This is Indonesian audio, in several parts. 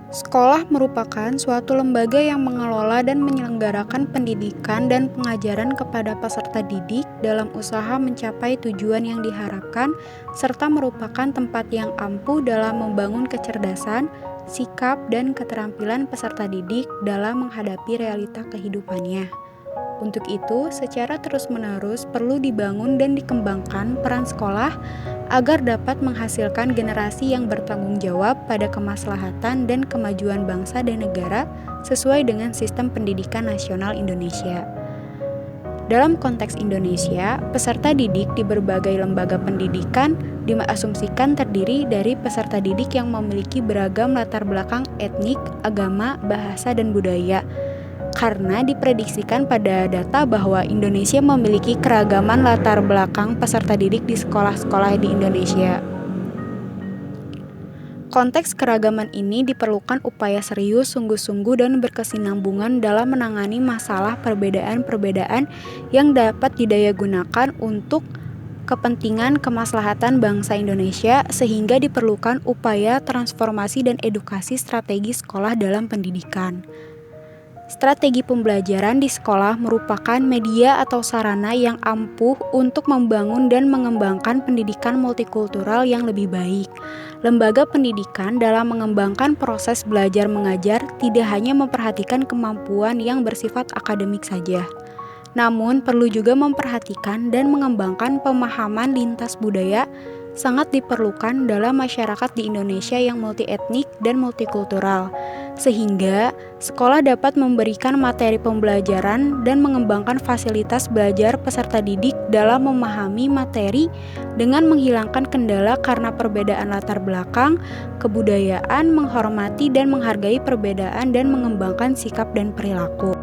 Sekolah merupakan suatu lembaga yang mengelola dan menyelenggarakan pendidikan dan pengajaran kepada peserta didik dalam usaha mencapai tujuan yang diharapkan, serta merupakan tempat yang ampuh dalam membangun kecerdasan, sikap, dan keterampilan peserta didik dalam menghadapi realita kehidupannya. Untuk itu, secara terus-menerus perlu dibangun dan dikembangkan peran sekolah agar dapat menghasilkan generasi yang bertanggung jawab pada kemaslahatan dan kemajuan bangsa dan negara sesuai dengan sistem pendidikan nasional Indonesia. Dalam konteks Indonesia, peserta didik di berbagai lembaga pendidikan diasumsikan terdiri dari peserta didik yang memiliki beragam latar belakang etnik, agama, bahasa, dan budaya. Karena diprediksikan pada data bahwa Indonesia memiliki keragaman latar belakang peserta didik di sekolah-sekolah di Indonesia. Konteks keragaman ini diperlukan upaya serius, sungguh-sungguh, dan berkesinambungan dalam menangani masalah perbedaan-perbedaan yang dapat didayagunakan untuk kepentingan kemaslahatan bangsa Indonesia, sehingga diperlukan upaya transformasi dan edukasi strategi sekolah dalam pendidikan. Strategi pembelajaran di sekolah merupakan media atau sarana yang ampuh untuk membangun dan mengembangkan pendidikan multikultural yang lebih baik. Lembaga pendidikan dalam mengembangkan proses belajar mengajar tidak hanya memperhatikan kemampuan yang bersifat akademik saja, namun perlu juga memperhatikan dan mengembangkan pemahaman lintas budaya sangat diperlukan dalam masyarakat di Indonesia yang multietnik dan multikultural, sehingga sekolah dapat memberikan materi pembelajaran dan mengembangkan fasilitas belajar peserta didik dalam memahami materi dengan menghilangkan kendala karena perbedaan latar belakang, kebudayaan, menghormati dan menghargai perbedaan, dan mengembangkan sikap dan perilaku.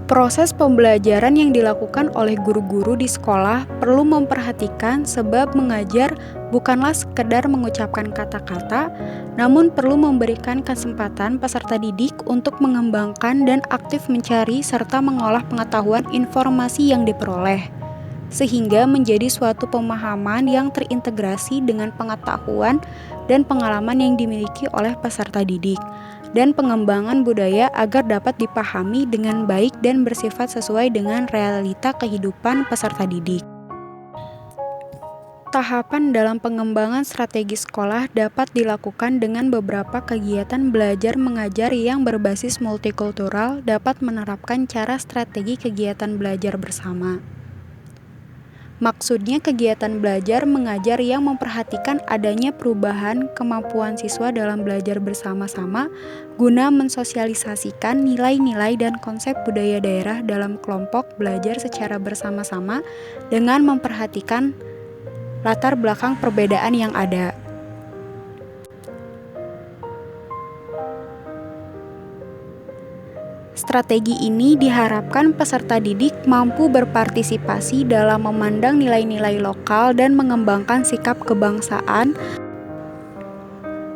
Proses pembelajaran yang dilakukan oleh guru-guru di sekolah perlu memperhatikan sebab mengajar bukanlah sekedar mengucapkan kata-kata, namun perlu memberikan kesempatan peserta didik untuk mengembangkan dan aktif mencari serta mengolah pengetahuan informasi yang diperoleh, sehingga menjadi suatu pemahaman yang terintegrasi dengan pengetahuan dan pengalaman yang dimiliki oleh peserta didik, dan pengembangan budaya agar dapat dipahami dengan baik dan bersifat sesuai dengan realita kehidupan peserta didik. Tahapan dalam pengembangan strategi sekolah dapat dilakukan dengan beberapa kegiatan belajar mengajar yang berbasis multikultural dapat menerapkan cara strategi kegiatan belajar bersama. Maksudnya kegiatan belajar mengajar yang memperhatikan adanya perubahan kemampuan siswa dalam belajar bersama-sama guna mensosialisasikan nilai-nilai dan konsep budaya daerah dalam kelompok belajar secara bersama-sama dengan memperhatikan latar belakang perbedaan yang ada. Strategi ini diharapkan peserta didik mampu berpartisipasi dalam memandang nilai-nilai lokal dan mengembangkan sikap kebangsaan.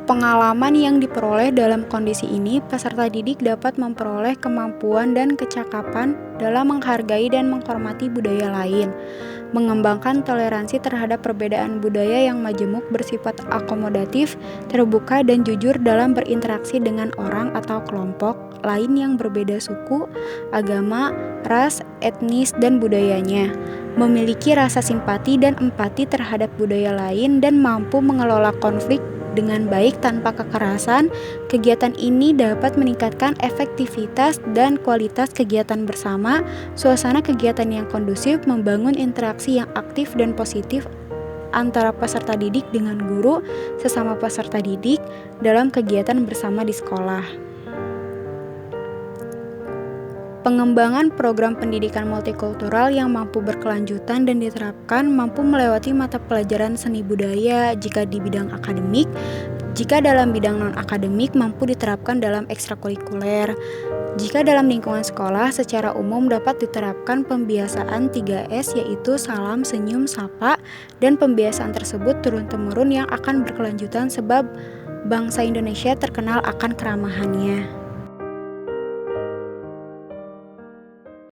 Pengalaman yang diperoleh dalam kondisi ini, peserta didik dapat memperoleh kemampuan dan kecakapan dalam menghargai dan menghormati budaya lain, mengembangkan toleransi terhadap perbedaan budaya yang majemuk, bersifat akomodatif, terbuka, dan jujur dalam berinteraksi dengan orang atau kelompok lain yang berbeda suku, agama, ras, etnis, dan budayanya, memiliki rasa simpati dan empati terhadap budaya lain, dan mampu mengelola konflik dengan baik tanpa kekerasan. Kegiatan ini dapat meningkatkan efektivitas dan kualitas kegiatan bersama, suasana kegiatan yang kondusif, membangun interaksi yang aktif dan positif antara peserta didik dengan guru, sesama peserta didik dalam kegiatan bersama di sekolah. Pengembangan program pendidikan multikultural yang mampu berkelanjutan dan diterapkan mampu melewati mata pelajaran seni budaya jika di bidang akademik, jika dalam bidang non-akademik mampu diterapkan dalam ekstrakurikuler. Jika dalam lingkungan sekolah secara umum dapat diterapkan pembiasaan 3S, yaitu salam, senyum, sapa, dan pembiasaan tersebut turun-temurun yang akan berkelanjutan sebab bangsa Indonesia terkenal akan keramahannya.